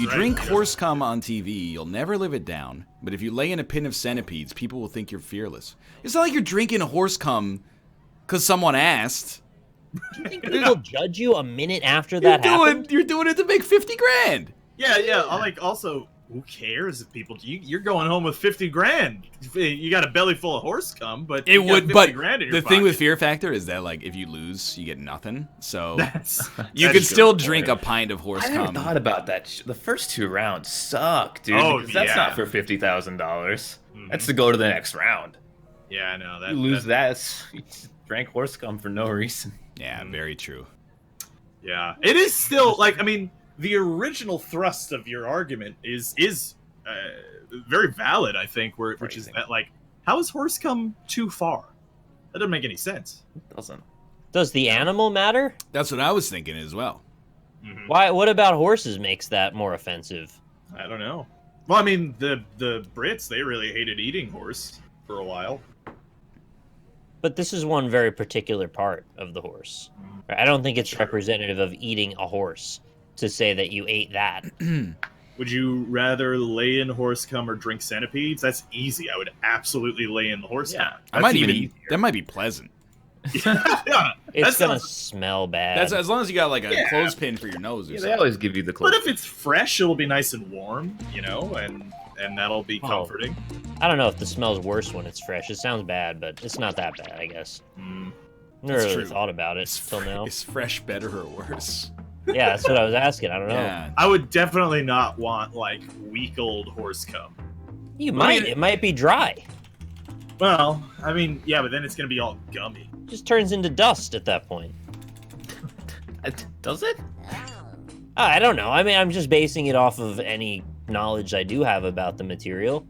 you drink horse cum on TV, you'll never live it down. But if you lay in a pen of centipedes, people will think you're fearless. It's not like you're drinking horse cum because someone asked. Do you think people judge you a minute after that happened? You're doing it to make 50 grand. Yeah. Like, also, who cares if people? You're going home with 50 grand. You got a belly full of horse cum, but it would. 50 But grand in your the pocket. thing with Fear Factor is that, like, if you lose, you get nothing. So you that's can still true. drink a pint of horse I never cum. thought about that. The first 2 rounds suck, dude. Oh, because that's yeah. not for $50,000. That's to go to the next round. Yeah, I know that. You lose that. You drank horse cum for no reason. Yeah, very true. Yeah, it is still like, I mean, the original thrust of your argument is very valid, I think, which is that, like, how is horse cum too far? That doesn't make any sense. It doesn't. Does the animal matter? That's what I was thinking as well. Mm-hmm. Why? What about horses makes that more offensive? I don't know. Well, I mean, the Brits, they really hated eating horse for a while. But this is one very particular part of the horse. I don't think it's representative of eating a horse to say that you ate that. Would you rather lay in horse cum or drink centipedes? That's easy. I would absolutely lay in the horse cum. I might even. That might be pleasant. Yeah, It's gonna smell bad. That's as long as you got like a clothespin for your nose. Or Yeah, something. they always give you the clothes. But if it's fresh, it'll be nice and warm, you know, and that'll be comforting. I don't know if the smell's worse when it's fresh. It sounds bad, but it's not that bad, I guess. Never really thought about it till now. Is fresh better or worse? Yeah, that's what I was asking. I don't know. Yeah. I would definitely not want, like, week old horse cum. You might. It might be dry. Well, I mean, yeah, but then it's gonna be all gummy. It just turns into dust at that point. Does it? I don't know. I mean, I'm just basing it off of any knowledge I do have about the material.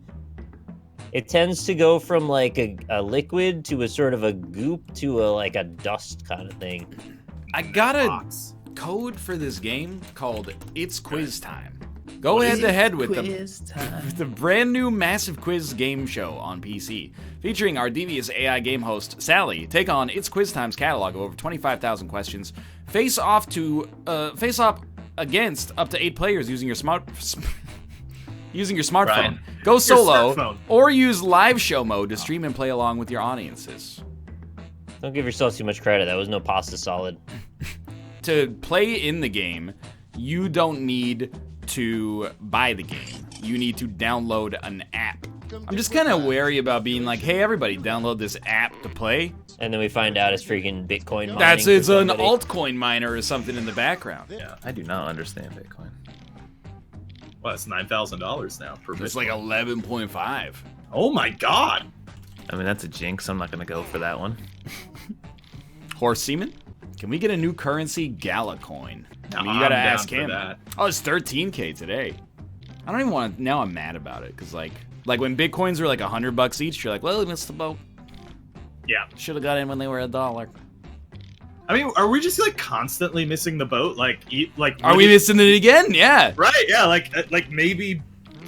It tends to go from like a liquid to a sort of a goop to like a dust kind of thing. I got a code for this game called It's Quiz Time. Go head to head with the brand new massive quiz game show on PC, featuring our devious AI game host Sally. Take on It's Quiz Time's catalog of over 25,000 questions. Face off against up to 8 players using your smartphone. Brian. Go solo smartphone. or use live show mode to stream and play along with your audiences. Don't give yourself too much credit. That was no pasta solid. To play in the game, you don't need to buy the game. You need to download an app. I'm just kind of wary about being like, hey, everybody, download this app to play. And then we find out it's freaking Bitcoin mining. It's for an somebody. altcoin miner or something in the background. Yeah. I do not understand Bitcoin. Well, it's $9,000 now per It's Bitcoin. like 11.5. Oh my god! I mean, that's a jinx. I'm not going to go for that one. Horse semen? Can we get a new currency, Gala coin? I mean, you I'm gotta down ask for him. that. Oh, it's 13K today. I don't even want to. Now I'm mad about it because like when Bitcoins were like $100 each, you're like, well, we missed the boat. Yeah. Should have got in when they were $1. I mean, are we just like constantly missing the boat? Are we missing it again? Yeah. Right, yeah, like maybe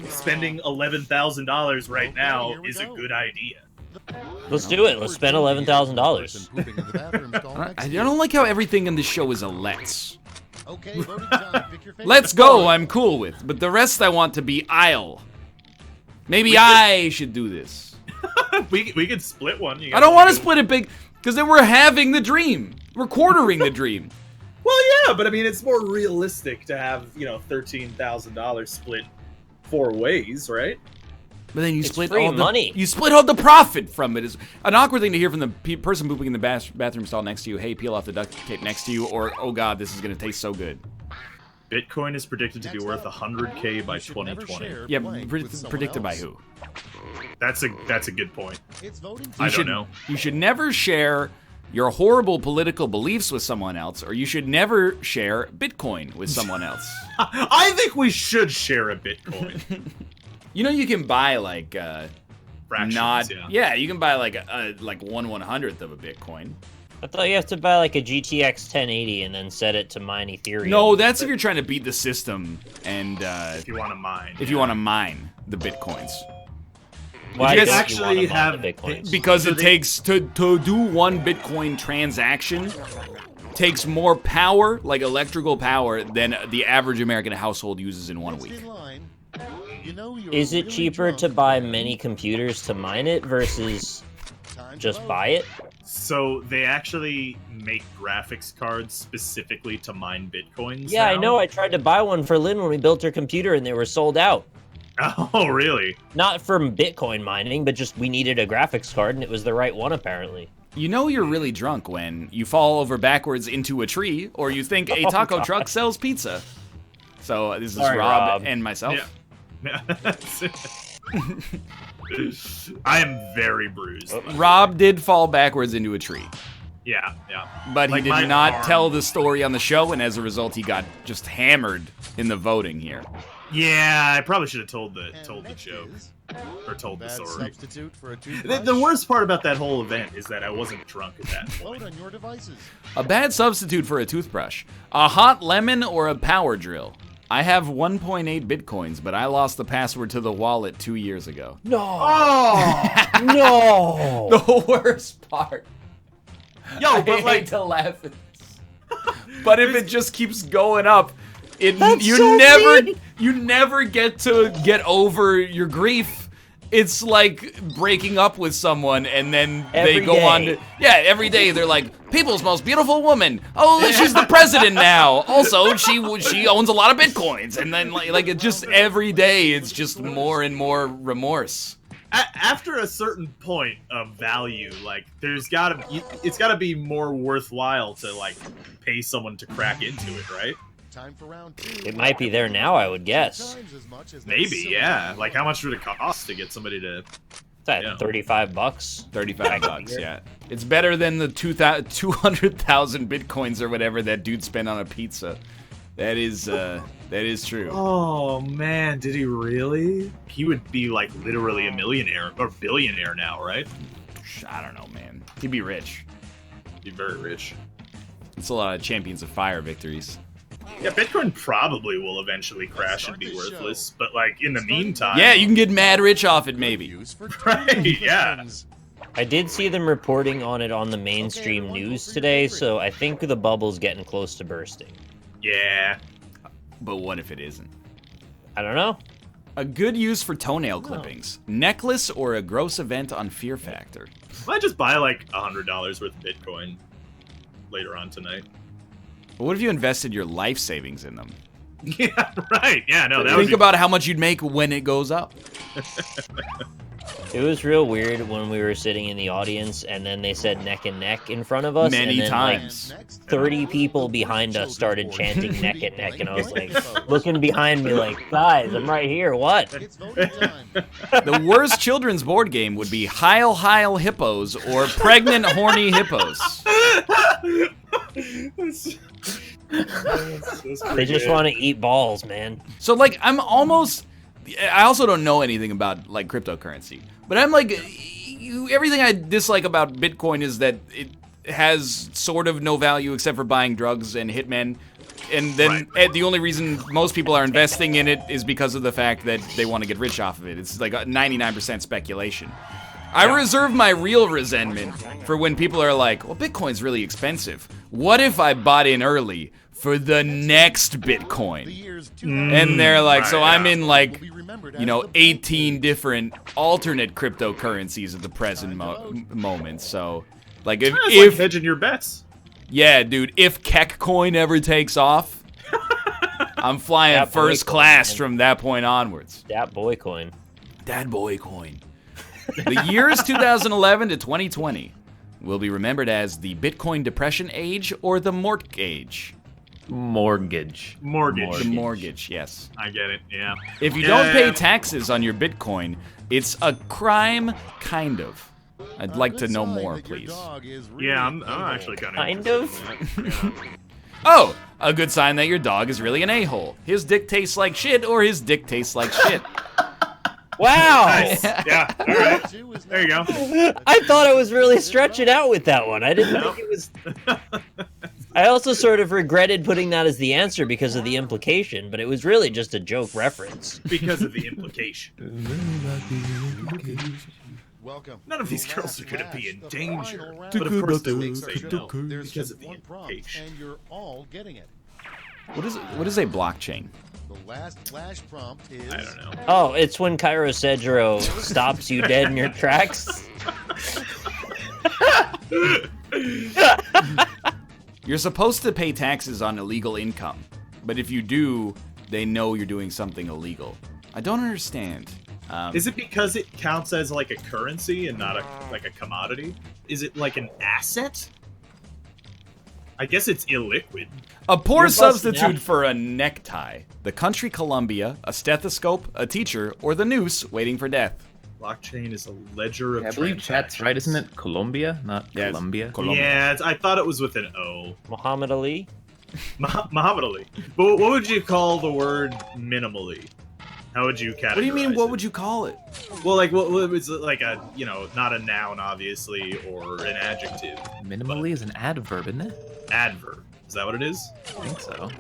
spending $11,000 right now is a good idea. Let's do it. Let's spend $11,000. I don't like how everything in this show is a let's. Okay, voting time. Pick your favorite Let's go, I'm cool with. But the rest I want to be I'll. Maybe I should do this. we could split one. I don't want to split it big, because then we're having the dream. We're quartering the dream. Well, yeah, but I mean, it's more realistic to have, $13,000 split 4 ways, right? But then you It's split free all the money. You split all the profit from it. Is an awkward thing to hear from the person pooping in the bathroom stall next to you. Hey, peel off the duct tape next to you, or oh god, this is gonna taste so good. Bitcoin is predicted to be worth 100K by 2020. Yeah, predicted by who? That's a good point. It's voting I time. don't know. You should never share your horrible political beliefs with someone else, or you should never share Bitcoin with someone else. I think we should share a Bitcoin. You can buy like Fractions, you can buy like a 1/100th of a Bitcoin. I thought you have to buy like a GTX 1080 and then set it to mine Ethereum. No, that's if you're trying to beat the system and If you want to mine. if you want to mine the Bitcoins. Why you guys don't actually you want to mine have the Bitcoins? Because it takes to do one Bitcoin transaction, takes more power, like electrical power, than the average American household uses in 1 week. Is it cheaper to buy many computers to mine it versus just buy it? So they actually make graphics cards specifically to mine bitcoins. Yeah, now? I know. I tried to buy one for Lynn when we built her computer, and they were sold out. Oh, really? Not from Bitcoin mining, but just we needed a graphics card, and it was the right one, apparently. You know you're really drunk when you fall over backwards into a tree, or you think a taco truck sells pizza. So this is Sorry, Rob and myself. Yeah. I am very bruised. Rob did fall backwards into a tree, Yeah. but he Like my did not arm. tell the story on the show, and as a result, he got just hammered in the voting here. Yeah, I probably should have told the joke. Or told the Bad story. substitute for a toothbrush. The worst part about that whole event is that I wasn't drunk at that point. Load on your devices. A bad substitute for a toothbrush. A hot lemon or a power drill. I have 1.8 bitcoins, but I lost the password to the wallet 2 years ago. No! Oh! No! The worst part. Yo, I but hate like, to laugh at this. But if it just keeps going up, That's you so never get to get over your grief. It's like breaking up with someone and then they Every go on day. to every day they're like, people's most beautiful woman. Oh, she's the president now. Also, she owns a lot of bitcoins. And then like it just every day it's just more and more remorse. after a certain point of value, like it's gotta be more worthwhile to like pay someone to crack into it, right? Time for round 2. It might be there now, I would guess. Times as much as that Maybe, silly yeah. time. Like how much would it cost to get somebody to? It's at Yeah. $35. 35 bucks, yeah. It's better than the 200,000 bitcoins or whatever that dude spent on a pizza. That is true. Oh man, did he really? He would be like literally a millionaire or billionaire now, right? I don't know, man. He'd be rich. Be very rich. It's a lot of Champions of Fire victories. Yeah, Bitcoin probably will eventually crash and be worthless, but like in the meantime, Yeah, you can get mad rich off it, maybe. Use for Right, yeah. things. I did see them reporting on it on the mainstream news today, so I think the bubble's getting close to bursting. Yeah. But what if it isn't? I don't know. A good use for toenail clippings. Necklace or a gross event on Fear Factor. Might just buy like $100 worth of Bitcoin later on tonight. But what if you invested your life savings in them? Yeah, right. Yeah, no, that would Think be about how much you'd make when it goes up. It was real weird when we were sitting in the audience and then they said neck and neck in front of us. Many and then, times. Like, 30 people behind us started chanting neck and neck, and I was like, looking behind me like, guys, I'm right here, what? It's voting time. The worst children's board game would be Heil Heil Hippos or Pregnant Horny Hippos. They just want to eat balls, man. So like I also don't know anything about like cryptocurrency, but I'm like everything I dislike about Bitcoin is that it has sort of no value except for buying drugs and hitmen. And then the only reason most people are investing in it is because of the fact that they want to get rich off of it. It's like 99% speculation. I reserve my real resentment for when people are like, well, Bitcoin's really expensive. What if I bought in early for the next Bitcoin? The years And they're like, so I'm in like, will be remembered you know, as the 18 different alternate cryptocurrencies at the present moment. So, like, It's like if hedging your bets. yeah, dude, if Kekcoin ever takes off, I'm flying That first boy class coin. from that point onwards. That boy coin. Dad boy coin. The years 2011 to 2020 will be remembered as the Bitcoin Depression Age or the Mortgage Age. Mortgage. Mortgage. The mortgage, yes. I get it. Yeah. If you Yeah. don't pay taxes on your Bitcoin, it's a crime, kind of. I'd like to know more, please. Yeah, I'm actually kind of. Oh, a good sign that your dog is really an a-hole. His dick tastes like shit or his dick tastes like shit. Wow! Nice. Yeah. All right. There you go. I thought I was really stretching out with that one. I didn't think it was... I also sort of regretted putting that as the answer because of the implication, but it was really just a joke reference. Because of the implication. Welcome. None of to these the girls last are going to be lash, in the danger. final round. But of course they will Stakes are say set. no There's because just of the one prompt, implication. and you're all getting it. What is a blockchain? The last flash prompt is. I don't know. Oh, it's when Cairo Cedro stops you dead in your tracks. You're supposed to pay taxes on illegal income, but if you do, they know you're doing something illegal. I don't understand. Is it because it counts as like a currency and not like a commodity? Is it like an asset? I guess it's illiquid. A poor You're busting substitute out. for a necktie, the country Columbia, a stethoscope, a teacher, or the noose waiting for death. Blockchain is a ledger of I believe chat's right, isn't it? Colombia, not Yes. Colombia. Colombia. Yeah, I thought it was with an O. Muhammad Ali. Muhammad Ali. But what would you call the word minimally? How would you categorize What do you mean, what it? would you call it? Well, like, what was it like a, not a noun, obviously, or an adjective. Minimally is an adverb, isn't it? Adverb. Is that what it is? I think so.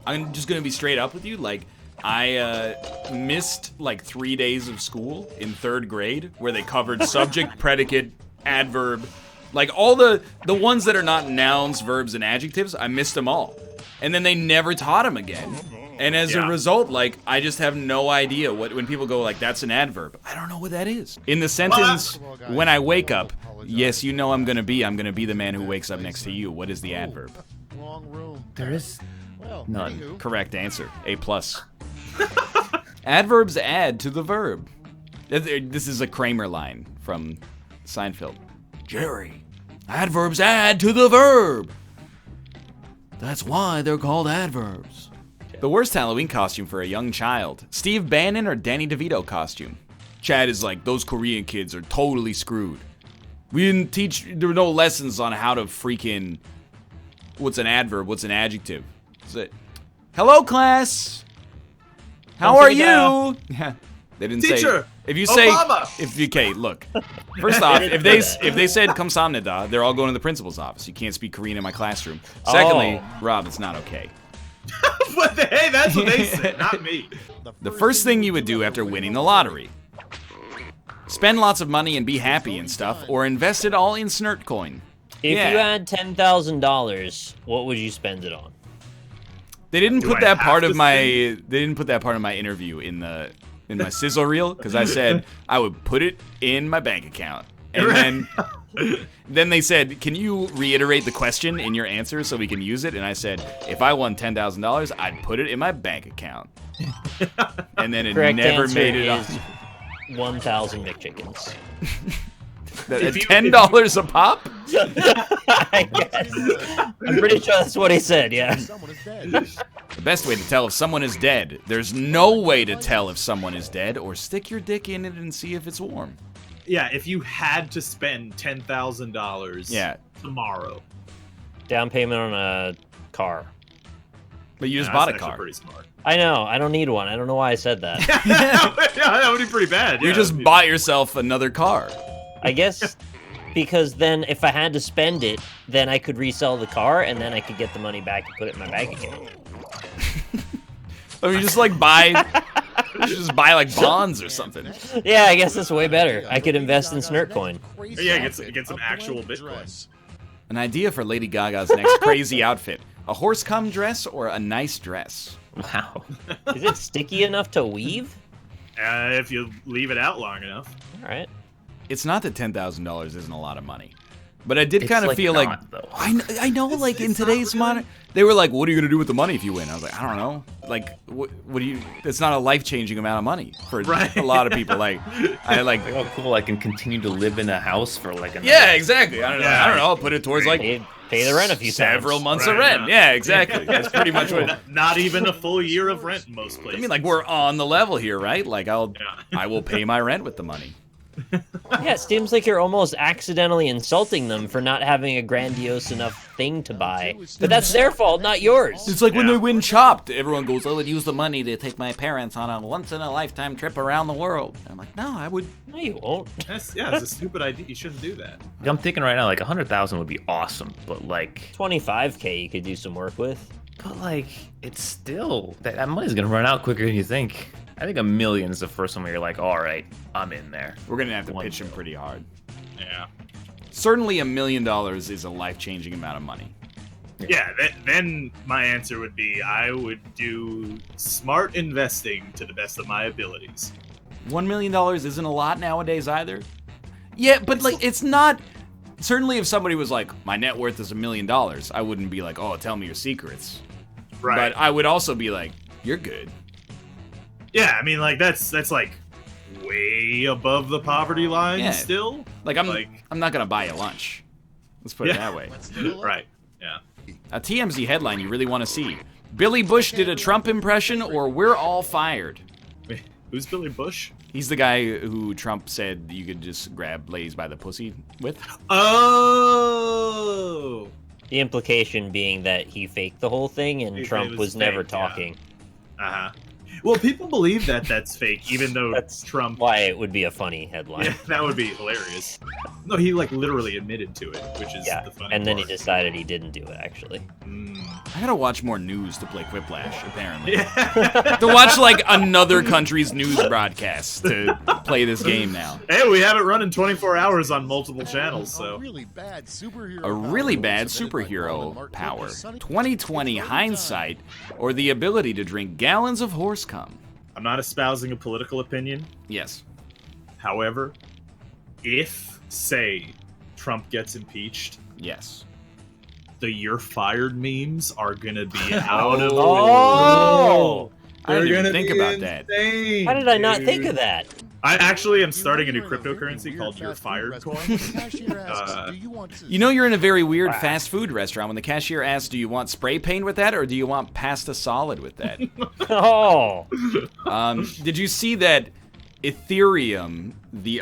I'm just gonna be straight up with you. Like, I missed like 3 days of school in 3rd grade where they covered subject, predicate, adverb, like all the ones that are not nouns, verbs, and adjectives. I missed them all, and then they never taught them again. And as a Yeah. result, like, I just have no idea when people go like, that's an adverb. I don't know what that is. In the sentence, when I wake up, yes, you know I'm gonna be the man who wakes up next to you. What is the adverb? Wrong room. There is Well, none. anywho, Correct answer. A+. Adverbs add to the verb. This is a Kramer line from Seinfeld. Jerry, adverbs add to the verb. That's why they're called adverbs. The worst Halloween costume for a young child. Steve Bannon or Danny DeVito costume. Chad is like, those Korean kids are totally screwed. We didn't teach, there were no lessons on how to freaking, what's an adverb, what's an adjective. Is it, hello class, how are you? Yeah, they didn't say. Teacher, If you Obama. say, okay, look. First off, if they said kamsamnida, they're all going to the principal's office. You can't speak Korean in my classroom. Secondly, Rob, it's not okay. But hey, that's what they said, not me. The first thing you would do after winning the lottery. Spend lots of money and be happy and stuff, or invest it all in Snurtcoin. If Yeah. you had $10,000, what would you spend it on? They didn't Do put I that have part to of my they didn't put that part of my interview in my sizzle reel because I said I would put it in my bank account. And then they said, "Can you reiterate the question in your answer so we can use it?" And I said, "If I won $10,000, I'd put it in my bank account." And then it Correct never answer made it is up. 1,000 McChickens. If you- $10 a pop? I guess. I'm pretty sure that's what he said, yeah. Someone is dead. The best way to tell if someone is dead. There's no way to tell if someone is dead, or stick your dick in it and see if it's warm. Yeah, if you had to spend $10,000 Yeah. tomorrow. Down payment on a car. But you just That's bought a actually car. Pretty smart. I know, I don't need one. I don't know why I said that. Yeah, that would be pretty bad. You yeah. just bought yourself another car. I guess because then if I had to spend it, then I could resell the car and then I could get the money back and put it in my bank account. Or you just like buy, you just buy like bonds or something. Yeah, I guess that's way better. I could invest in Snurtcoin. Yeah, get some actual Bitcoin. An idea for Lady Gaga's next crazy outfit. A horse cum dress or a nice dress? Wow. Is it sticky enough to weave? If you leave it out long enough. All right. It's not that $10,000 isn't a lot of money. But I did It's, kind of like, feel not, like, though. I know, like in it's not today's really. modern, they were like, what are you going to do with the money if you win? I was like, I don't know. Like, what do you, it's not a life-changing amount of money for Right. a lot of people. Like, I like, Like, oh, cool! I can continue to live in a house for like another yeah, exactly. I don't know. Yeah. I don't know. I'll put it towards like Pay the rent a few several times. months Right, of rent. yeah. Yeah, exactly. That's pretty much what. Not even a full year of rent in most places. I mean, like we're on the level here, right? Like Yeah. I will pay my rent with the money. Yeah, it seems like you're almost accidentally insulting them for not having a grandiose enough thing to buy. But that's their fault, not yours. It's like when Yeah. they win Chopped, everyone goes, I would use the money to take my parents on a once-in-a-lifetime trip around the world. And I'm like, no, I would. No, you won't. That's a stupid idea. You shouldn't do that. I'm thinking right now, like 100,000 would be awesome, but like, 25K you could do some work with. it's still that money's gonna run out quicker than you think. I think $1 million is the first one where you're like, all right, I'm in there. We're gonna have to pitch him pretty hard. Yeah. Certainly $1 million is a life-changing amount of money. Yeah, then my answer would be I would do smart investing to the best of my abilities. $1 million isn't a lot nowadays either. Yeah, but like it's not. Certainly, if somebody was like, "My net worth is $1 million," I wouldn't be like, "Oh, tell me your secrets." Right. But I would also be like, "You're good." Yeah, I mean, like that's like way above the poverty line Yeah. still. Like I'm not gonna buy you lunch. Let's put it that way. Right. Yeah. A TMZ headline you really want to see: Billy Bush did a Trump impression, or we're all fired. Wait, who's Billy Bush? He's the guy who Trump said you could just grab ladies by the pussy with. Oh. The implication being that he faked the whole thing and It Trump was was never fake, yeah. talking. Uh-huh. Well, people believe that that's fake, even though That's Trump. why it would be a funny headline. Yeah, that would be hilarious. No, he like literally admitted to it, which is Yeah, the funny and then he part. decided he didn't do it, actually. I gotta watch more news to play Quiplash, apparently. Yeah. To watch like another country's news broadcast to play this game now. Hey, we have it running 24 hours on multiple channels, so. A really bad superhero A really power bad was submitted by Paul and superhero Mark power. Lucas. Sunny- 2020 hindsight, or the ability to drink gallons of horse cum. I'm not espousing a political opinion. Yes. However, if, say, Trump gets impeached, Yes. the "you're fired" memes are gonna be out of Oh! I didn't They're even gonna think be about that. insane, How did I not dude. think of that? I actually am starting a new You know you're in a cryptocurrency very called weird "You're fast food Fired" restaurant coin. when the cashier asks, "Do you want to-" You know you're in a very weird fast food restaurant when the cashier asks, do you want spray paint with that or do you want pasta solid with that? Oh! Did you see that Ethereum, the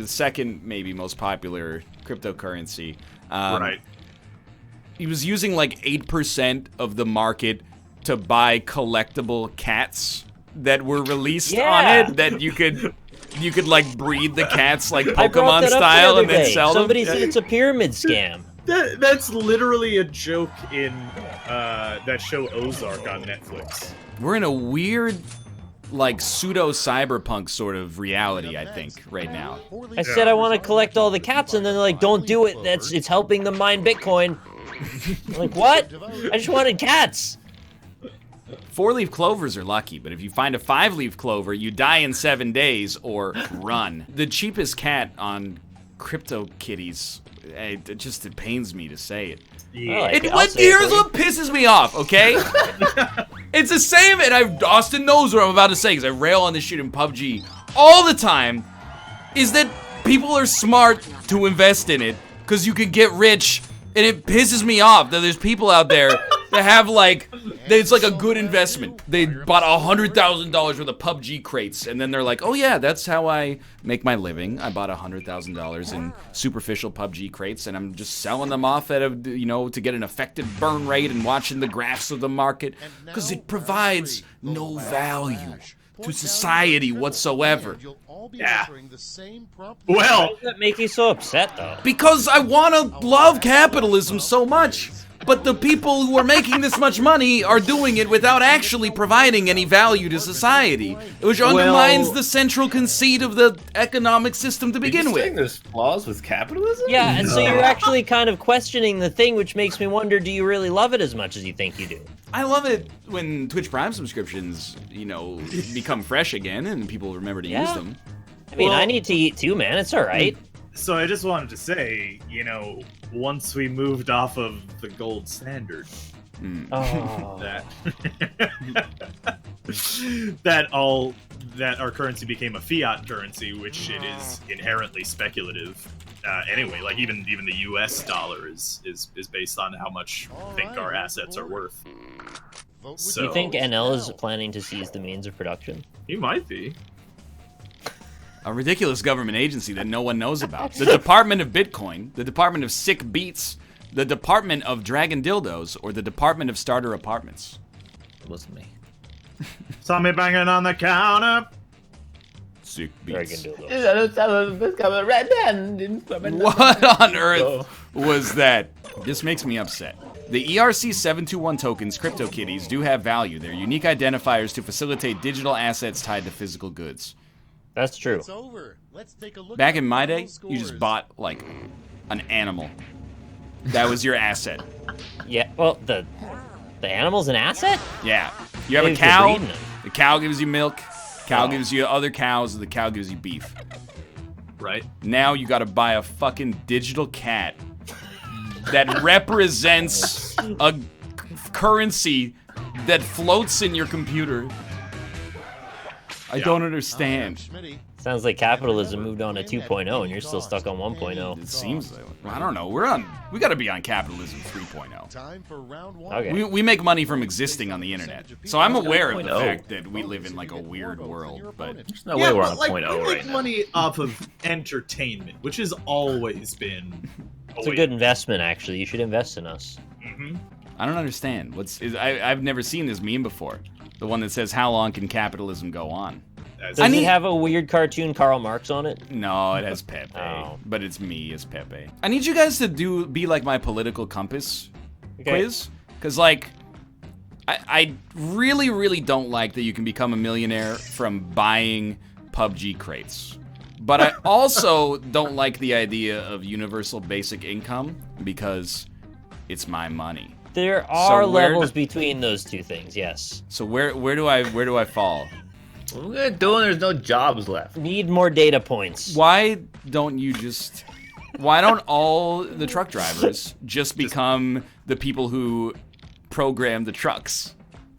second maybe most popular cryptocurrency, Right. he was using like 8% of the market to buy collectible cats that were released Yeah. on it that you could like breed the cats like I brought Pokemon that up the style other and then day. sell Somebody them. said it's a pyramid scam. That's literally a joke in that show Ozark on Netflix. We're in a weird like pseudo cyberpunk sort of reality, I think, right now. I said I want to collect all the cats, and then they're like, "Don't do it. It's helping them mine Bitcoin." I'm like, what? I just wanted cats. 4-leaf clovers are lucky, but if you find a 5-leaf clover, you die in 7 days or run. The cheapest cat on CryptoKitties, it pains me to say it. Yeah. Here's what pisses me off, okay? It's the same, and Austin knows what I'm about to say, because I rail on this shit in PUBG all the time, is that people are smart to invest in it, because you can get rich, and it pisses me off that there's people out there that have like, that it's like a good investment. They bought $100,000 worth of PUBG crates, and then they're like, oh yeah, that's how I make my living. I bought $100,000 in superficial PUBG crates, and I'm just selling them off at to get an effective burn rate and watching the graphs of the market, because it provides no value to society whatsoever. Yeah. Why Well, does that make you so upset, though? Because I want to love capitalism so much. But the people who are making this much money are doing it without actually providing any value to society, which undermines the central conceit of the economic system to begin Are you saying with. there's flaws with capitalism? Yeah, and so you're actually kind of questioning the thing, which makes me wonder, do you really love it as much as you think you do? I love it when Twitch Prime subscriptions, become fresh again and people remember to use Yeah. them. I mean, Well- I need to eat too, man. It's all right. so I just wanted to say, once we moved off of the gold standard, Oh. that our currency became a fiat currency, which it is inherently speculative. Anyway, like even the U.S. dollar is based on how much I think our assets are worth. Do you think NL is planning to seize the means of production? He might be. A ridiculous government agency that no one knows about. The Department of Bitcoin, the Department of Sick Beats, the Department of Dragon Dildos, or the Department of Starter Apartments. It wasn't me. Saw me banging on the counter. Sick Dragon Beats. dildo. What on earth was that? This makes me upset. The ERC-721 tokens, CryptoKitties, do have value. They're unique identifiers to facilitate digital assets tied to physical goods. That's true. It's over. Let's take a look Back at in my the day, final you just scores. bought, like, an animal. That was your asset. Yeah, well, the animal's an asset? Yeah. You have a Maybe for cow, breeding them. the cow gives you milk, cow gives you other cows, the cow gives you beef. Right. Now you gotta buy a fucking digital cat that represents a currency that floats in your computer. I don't understand. Schmitty. Sounds like capitalism moved on to 2.0 and you're still stuck on 1.0. It seems like, I don't know. We gotta be on capitalism 3.0. Time for round one. Okay. We make money from existing on the internet. So I'm aware of the 3.0. fact that we live in like a weird world, but There's no way we're on a like, point we oh make right now. money off of entertainment, which has always been. It's a good investment, actually. You should invest in us. Mm-hmm. I don't understand. I've never seen this meme before. The one that says, "How long can capitalism go on?" Does I it need- have a weird cartoon Karl Marx on it? No, it has Pepe, Oh. but it's me as Pepe. I need you guys to be like my political compass quiz, because like, I really, really don't like that you can become a millionaire from buying PUBG crates. But I also don't like the idea of universal basic income because it's my money. There are where levels between those two things, yes. So where do I fall? What are we gonna do when there's no jobs left? Need more data points. Why don't all the truck drivers just become the people who program the trucks?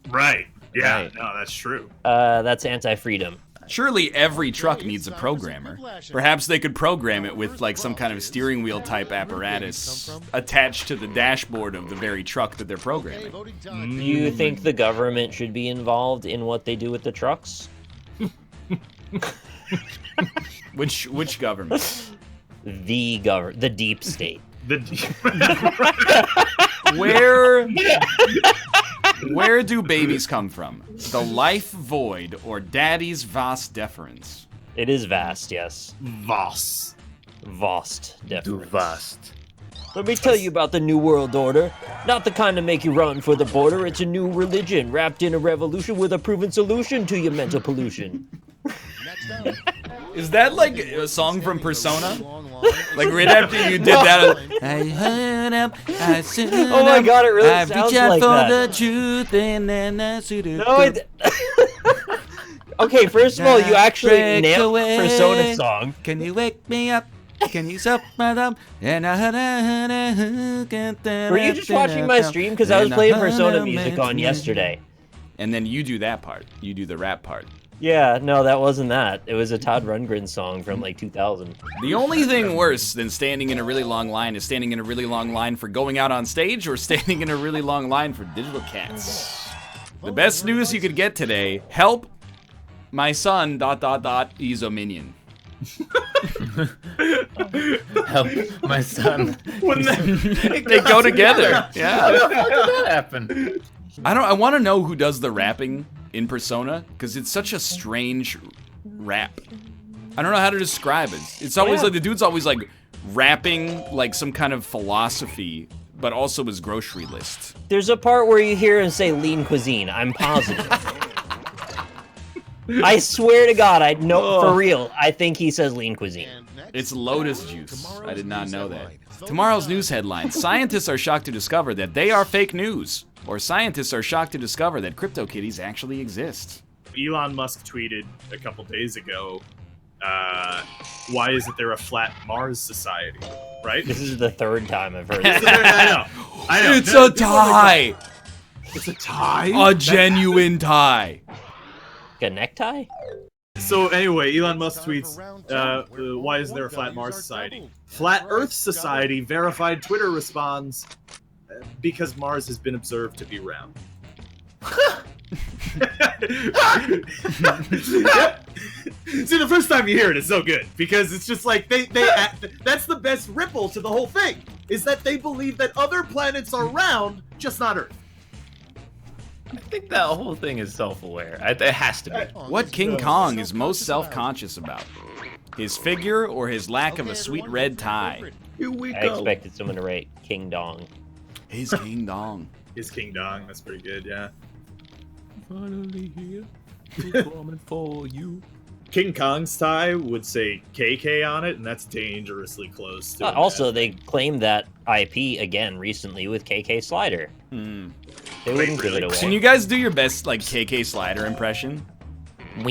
Right. Yeah. Right. No, that's true. That's anti-freedom. Surely every truck needs a programmer. Perhaps they could program it with like some kind of steering wheel type apparatus attached to the dashboard of the very truck that they're Okay, programming. voting time. Do you think the government should be involved in what they do with the trucks? Which government? The deep state. Where do babies come from? The life void or daddy's vas deferens? It is vast, yes. Voss. Vast, Du definitely. vast. Let me tell you about the New World Order. Not the kind to make you run for the border. It's a new religion wrapped in a revolution with a proven solution to your mental pollution. Next up. Is that like a song from Persona? Long line. Like right after you did that, I heard up, I stood Oh my up, god, it really I sounds reach out like for that. the truth and then I shoot it. No, it... Okay, first of all, you actually Break nailed the away. Persona song. Can you wake me up? Can you suck my thumb? Were you just watching my stream? Because I was playing Persona music on yesterday. And then you do that part. You do the rap part. Yeah, no, that wasn't that. It was a Todd Rundgren song from like 2000. The only thing worse than standing in a really long line is standing in a really long line for going out on stage or standing in a really long line for digital cats. The best news you could get today, help my son, ... he's a minion. Help my son. They go together. Yeah. How the fuck did that happen? I want to know who does the rapping in Persona, because it's such a strange rap. I don't know how to describe it. It's always like, the dude's always like rapping like some kind of philosophy, but also his grocery list. There's a part where you hear him say lean cuisine. I'm positive. I swear to God, I know for real. I think he says lean cuisine. And next, It's lotus juice. I did not know that. headline. Tomorrow's news headline. Scientists are shocked to discover that they are fake news. Or scientists are shocked to discover that CryptoKitties actually exist. Elon Musk tweeted a couple days ago, why isn't there a flat Mars society? Right? This is the third time I've heard this. I know. It's a tie! It's a tie? A genuine tie. A necktie? So anyway, Elon Musk tweets, why isn't there a flat Mars society? Flat Earth Society verified Twitter responds, because Mars has been observed to be round. See, the first time you hear it, it's so good because it's just like that's the best ripple to the whole thing, is that they believe that other planets are round, just not Earth. I think that whole thing is self-aware. It has to be. What King Kong is most self-conscious about? His figure or his lack of a sweet red tie? Here we I expected someone to write King Dong. His King Dong. His King Dong. That's pretty good. Yeah. Finally here. Coming for you. King Kong's tie would say KK on it, and that's dangerously close to Also, they claimed that IP again recently with KK Slider. Hmm. They wouldn't give it away. Can you guys do your best like KK Slider impression? That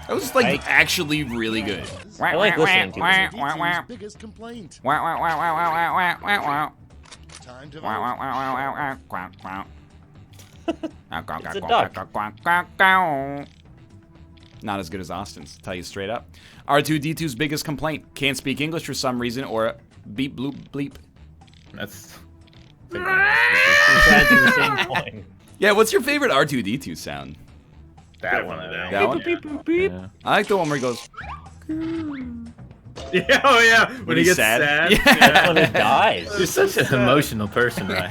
was like actually really good. I like listening to it. DT's biggest complaint. Time to vote. It's a duck. Not as good as Austin's, tell you straight up. R2-D2's biggest complaint: can't speak English for some reason, or beep bloop bleep. That's. We're trying to do the same point. Yeah, what's your favorite R2-D2 sound? That one. That one? Yeah. I like the one where he goes. Yeah, oh yeah, when he he's gets sad. Yeah. When it dies. You're such an emotional person, right?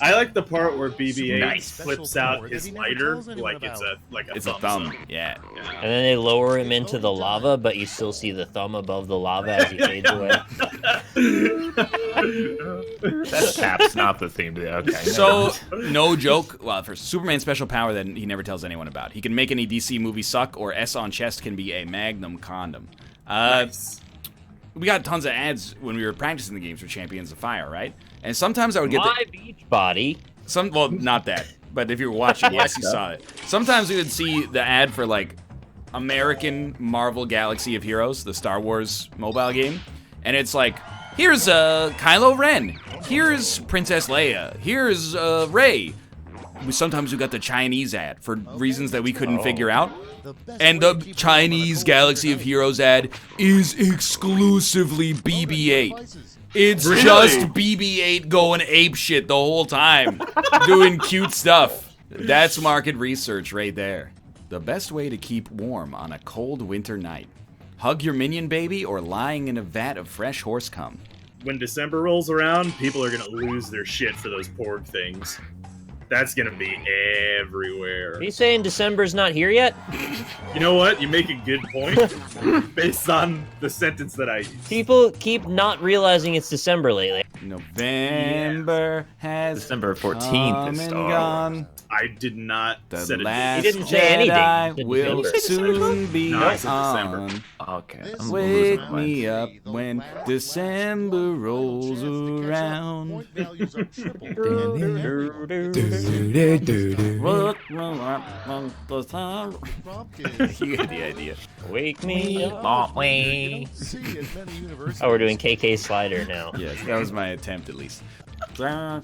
I like the part where BB-8 Nice. flips out his lighter like it's a It's a thumb. Yeah. And then they lower him into the lava, but you still see the thumb above the lava as he fades away. That's Cap's not the theme today. Okay. So, no joke. Well, for Superman's special power that he never tells anyone about. He can make any DC movie suck, or S on chest can be a magnum condom. Nice. We got tons of ads when we were practicing the games for Champions of Fire, right? And sometimes I would get My beach body. well, not that, but if you were watching, yes, you saw it. Sometimes we would see the ad for like American Marvel Galaxy of Heroes, the Star Wars mobile game, and it's like, here's Kylo Ren, here's Princess Leia, here's Rey. Sometimes we got the Chinese ad for reasons that we couldn't figure out. And the Chinese Galaxy of Heroes ad is exclusively BB-8. It's Really? just BB-8 going apeshit the whole time, doing cute stuff. That's market research right there. The best way to keep warm on a cold winter night. Hug your minion baby or lying in a vat of fresh horse cum. When December rolls around, people are gonna lose their shit for those Porg things. That's gonna be everywhere. Are you saying December's not here yet? You know what? You make a good point based on the sentence that I used. People keep not realizing it's December lately. November has December 14th come is and Star gone. I did not The set a last He didn't say anything. Jedi Did will December. soon be No, I said December. on. Okay. This I'm Wake losing my me mind. up when December rolls around. Point values are triple. You get the idea. Wake me up. Oh, wait. Oh, we're doing KK Slider now. Yes, that was my attempt at least. Gotta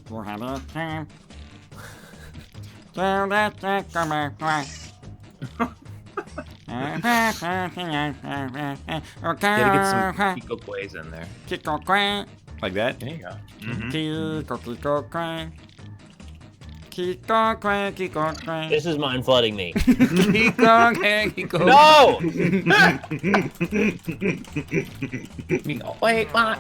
get some Pico Plays in there. Like that? There you go. This is mind flooding me. No! No! Wait, go.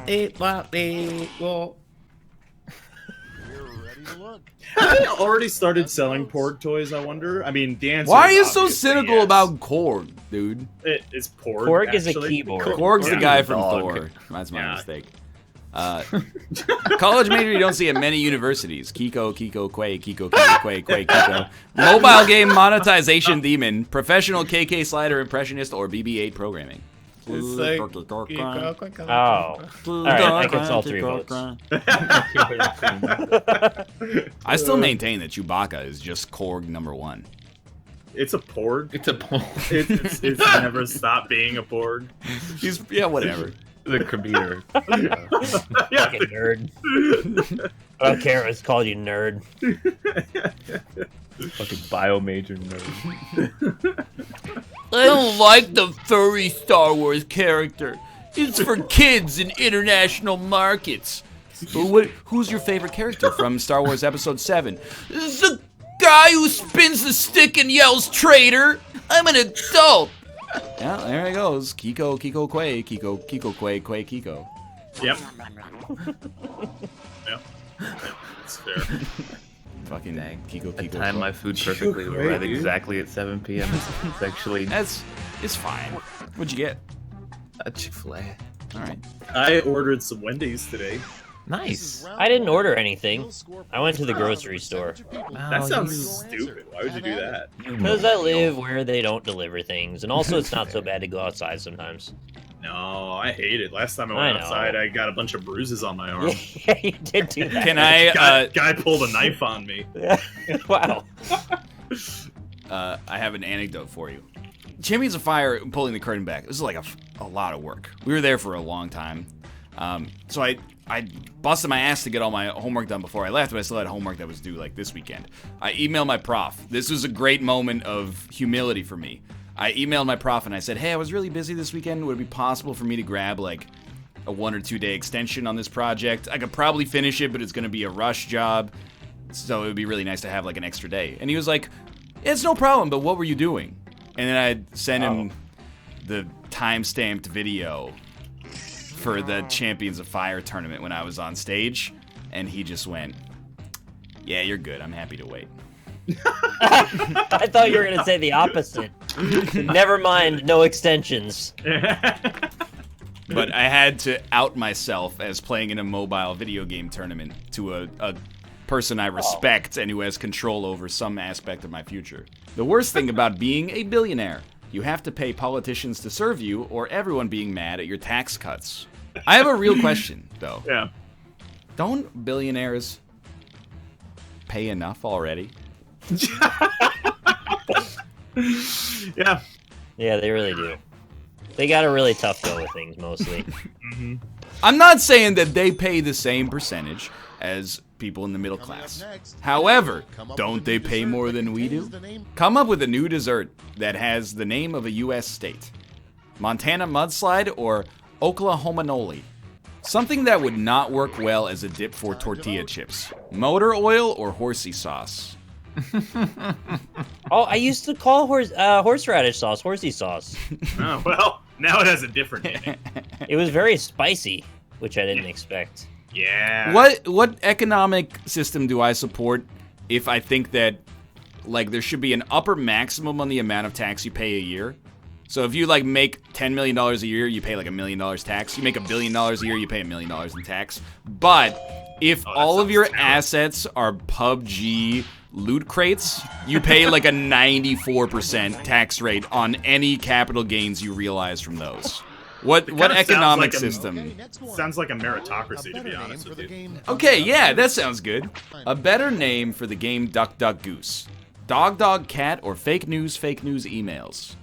We're ready to look. Have they already started selling Porg toys, I wonder? I mean, the answer Why are is you so obviously cynical yes. about Korg, dude? It is Porg. Korg is a actually. keyboard. Korg's the Yeah. guy from Dog. Thor. That's my Yeah. mistake. College major you don't see at many universities. Kiko, Quay, Quay, Kiko. Mobile game monetization demon, professional KK slider impressionist, or BB-8 programming. It's like. Oh. Alright, I guess all three votes. I still maintain that Chewbacca is just Korg #1. It's a Porg. It's a poll. It's never stopped being a Porg. Yeah, whatever. The computer. Yeah. Fucking nerd. I don't care if it's called you nerd. Fucking bio major nerd. I don't like the furry Star Wars character. It's for kids in international markets. Who's your favorite character from Star Wars Episode 7? The guy who spins the stick and yells traitor. I'm an adult. Yeah, there he goes. Kiko, Quay, Kiko. Yep. Yep. It's fair. Fucking Dang. Kiko, I timed my food perfectly. We're at exactly at 7 p.m. It's actually It's fine. What'd you get? a Chick-fil-A. All right. I ordered some Wendy's today. Nice. I didn't order anything. I went to the grocery store. That sounds stupid. Why would you do that? Because I live where they don't deliver things, and also it's not so bad to go outside sometimes. No, I hate it. Last time I went outside, I got a bunch of bruises on my arm. Yeah, you did do that. Can I? Guy pulled a knife on me. Wow. I have an anecdote for you. Champions of Fire pulling the curtain back. This is like a lot of work. We were there for a long time. So I busted my ass to get all my homework done before I left, but I still had homework that was due like this weekend. I emailed my prof. This was a great moment of humility for me. I emailed my prof and I said, hey, I was really busy this weekend. Would it be possible for me to grab like a 1 or 2 day extension on this project? I could probably finish it, but it's going to be a rush job. So it would be really nice to have like an extra day. And he was like, it's no problem, but what were you doing? And then I sent him the time-stamped video for the Champions of Fire tournament when I was on stage, and he just went, yeah, you're good. I'm happy to wait. I thought you were going to say the opposite. Never mind, no extensions. But I had to out myself as playing in a mobile video game tournament to a person I respect and who has control over some aspect of my future. The worst thing about being a billionaire, you have to pay politicians to serve you or everyone being mad at your tax cuts. I have a real question, though. Yeah. Don't billionaires pay enough already? Yeah. Yeah, they really do. They got a really tough go with things, mostly. I'm not saying that they pay the same percentage as people in the middle class. However, don't they pay more than we do? Come up with a new dessert that has the name of a U.S. state. Montana mudslide or Oklahoma noli. Something that would not work well as a dip for tortilla chips. Motor oil or horsey sauce. Oh, I used to call horseradish sauce horsey sauce. Oh, well, now it has a different name. It was very spicy, which I didn't expect. Yeah. What economic system do I support if I think that like there should be an upper maximum on the amount of tax you pay a year? So if you like make $10 million a year, you pay like $1 million tax. You make $1 billion a year, you pay $1 million in tax. But if all of your assets are PUBG loot crates, you pay like a 94% tax rate on any capital gains you realize from those. What economic system? Sounds like a meritocracy, to be honest with you. Okay, yeah, that sounds good. A better name for the game Duck Duck Goose. Dog Dog Cat or fake news emails.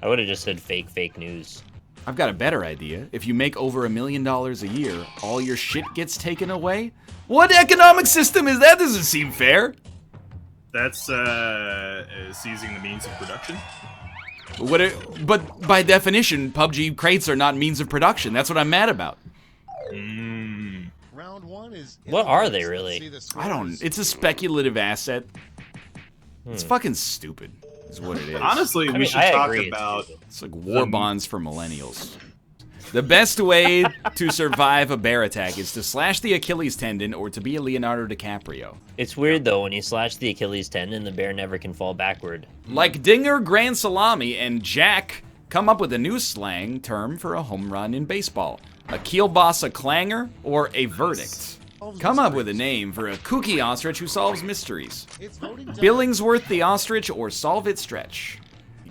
I would have just said fake news. I've got a better idea. If you make over $1 million a year, all your shit gets taken away? What economic system is that? Doesn't seem fair. That's seizing the means of production. But by definition, PUBG crates are not means of production. That's what I'm mad about. Round one is What are they really? I don't. It's a speculative asset. It's fucking stupid. Is what it is. Honestly, we should I talk agree, about. It's like war bonds for millennials. The best way to survive a bear attack is to slash the Achilles tendon or to be a Leonardo DiCaprio. It's weird though, when you slash the Achilles tendon, the bear never can fall backward. Like Dinger, Grand Salami, and Jack come up with a new slang term for a home run in baseball. A kielbasa clanger or a verdict. Come up with a name for a kooky ostrich who solves mysteries. Billingsworth the ostrich or Solve It Stretch.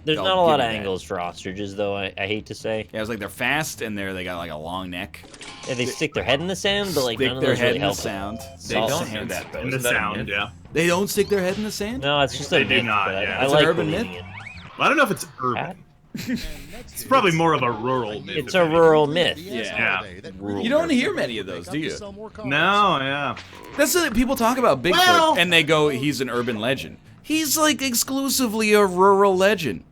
There's I'll not a lot give of you that. angles for ostriches though, I hate to say. Yeah, it was like they're fast and they got like a long neck. Yeah, they stick their head in the sand, but like Stick none of their those head really in the help. sound. They Salt don't sand. do that, though. In the Isn't that a sound, myth? yeah. They don't stick their head in the sand? No, it's just They a do myth, not, but yeah. I It's an like urban believing myth? I don't know if it's urban. It's probably more of a rural myth. It's a rural myth. Yeah. You don't hear many of those, do you? No, yeah. That's the people talk about Bigfoot Well- and they go, he's an urban legend. He's like exclusively a rural legend.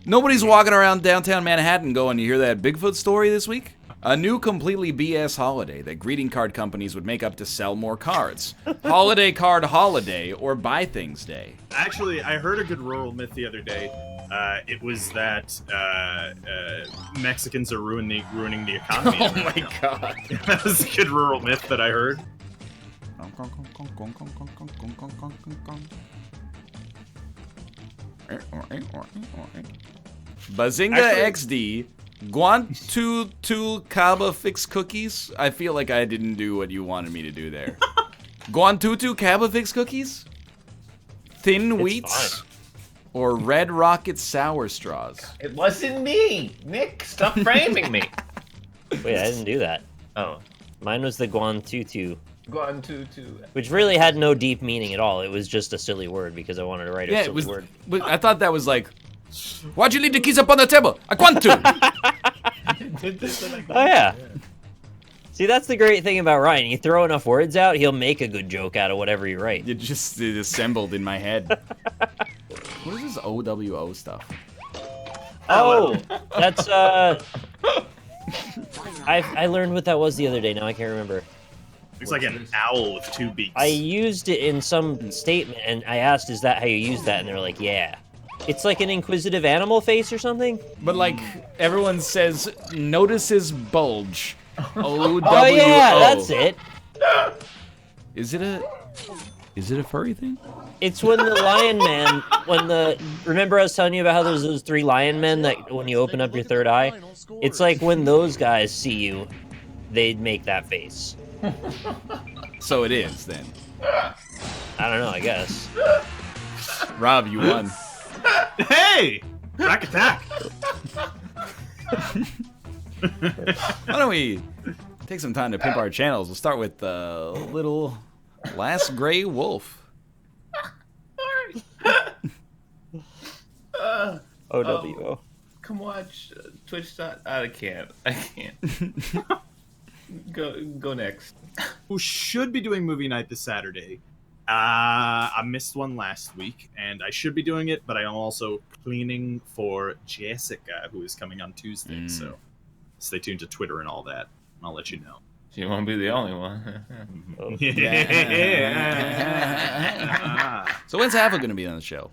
Nobody's walking around downtown Manhattan going, you hear that Bigfoot story this week? A new completely BS holiday that greeting card companies would make up to sell more cards. Holiday card holiday or buy things day. Actually, I heard a good rural myth the other day. It was that Mexicans are ruining the economy. Oh my god. That was a good rural myth that I heard. Bazinga Actually- XD, Guantu Kaba Fix Cookies? I feel like I didn't do what you wanted me to do there. Guantutu Kaba Fix Cookies? Thin Wheats? fine. Or Red Rocket Sour Straws? It wasn't me. Nick, stop framing me. Wait, I didn't do that. Oh, Mine was the Guantutu, go on to. which really had no deep meaning at all. It was just a silly word because I wanted to write a Yeah, silly it was. word. But I thought that was like, why'd you leave the keys up on the table? I want to. Oh yeah. See, that's the great thing about Ryan. You throw enough words out, he'll make a good joke out of whatever you write. It assembled in my head. What is this OWO stuff? Oh, that's I learned what that was the other day. Now I can't remember. It's like an owl with 2 beaks. I used it in some statement, and I asked, "Is that how you use that?" And they're like, "Yeah." It's like an inquisitive animal face or something. But like everyone says, notices bulge. OWO. Oh yeah, that's it. Is it a furry thing? It's when the lion man, remember I was telling you about how there's those 3 lion men that when you open up your third eye, it's like when those guys see you, they'd make that face. So it is then. I don't know, I guess. Rob, you won. Hey! Rack attack! Why don't we take some time to pimp our channels? We'll start with little Last Gray Wolf. OWO. Come watch Twitch. I can't. Go next. Who should be doing movie night this Saturday. I missed one last week, and I should be doing it, but I am also cleaning for Jessica, who is coming on Tuesday, so stay tuned to Twitter and all that, and I'll let you know. She won't be the only one. Oh. Yeah. So when's Ava going to be on the show?